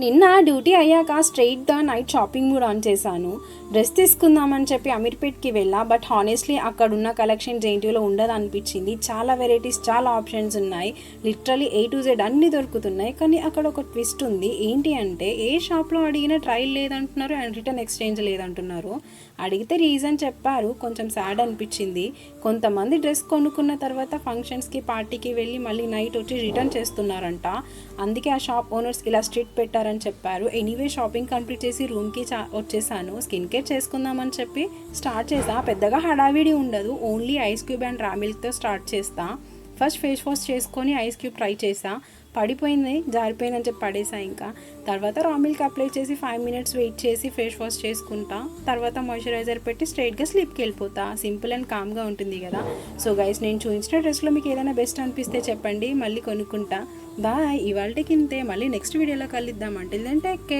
నిన్న డ్యూటీ అయ్యాక స్ట్రైట్గా నైట్ షాపింగ్ కూడా ఆన్ చేశాను. డ్రెస్ తీసుకుందామని చెప్పి అమీర్పేట్కి వెళ్ళా. బట్ హానెస్ట్లీ అక్కడ ఉన్న కలెక్షన్ జేఎన్టీయూలో ఉండదు అనిపించింది. చాలా వెరైటీస్, చాలా ఆప్షన్స్ ఉన్నాయి. లిటరలీ A to Z అన్నీ దొరుకుతున్నాయి. కానీ అక్కడ ఒక ట్విస్ట్ ఉంది. ఏంటి అంటే ఏ షాప్లో అడిగినా ట్రయల్ లేదంటున్నారు అండ్ రిటర్న్ ఎక్స్చేంజ్ లేదంటున్నారు. అడిగితే రీజన్ చెప్పారు. కొంచెం సాడ్ అనిపించింది. కొంతమంది డ్రెస్ కొనుక్కున్న తర్వాత ఫంక్షన్స్కి, పార్టీకి వెళ్ళి మళ్ళీ నైట్ వచ్చి రిటర్న్ చేస్తున్నారంట. అందుకే ఆ షాప్ ఓనర్స్ ఇలా స్ట్రిక్ట్ పెట్టారని చెప్పారు. ఎనీవే షాపింగ్ కంప్లీట్ చేసి రూమ్కి వచ్చేసాను. స్కిన్ కేర్ చేసుకుందామని చెప్పి స్టార్ట్ చేసా. పెద్దగా హడావిడి ఉండదు. ఓన్లీ ఐస్ క్యూబ్ అండ్ రా మిల్క్తో స్టార్ట్ చేస్తా. ఫస్ట్ ఫేస్ వాష్ చేసుకొని ఐస్ క్యూబ్ ట్రై చేసా. పడిపోయింది, జారిపోయిందని చెప్పి పడేసా. ఇంకా తర్వాత రా మిల్క్ అప్లై చేసి 5 minutes వెయిట్ చేసి ఫేస్ వాష్ చేసుకుంటా. తర్వాత మాయిశ్చరైజర్ పెట్టి స్ట్రైట్గా స్లీప్కి వెళ్ళిపోతా. సింపుల్ అండ్ కామ్గా ఉంటుంది కదా. సో గైస్, నేను చూపించిన డ్రెస్లో మీకు ఏదైనా బెస్ట్ అనిపిస్తే చెప్పండి, మళ్ళీ కొనుక్కుంటా. బాయ్. ఇవాళకి ఇంతే. మళ్ళీ నెక్స్ట్ వీడియోలో కలుద్దాం. Until then take care.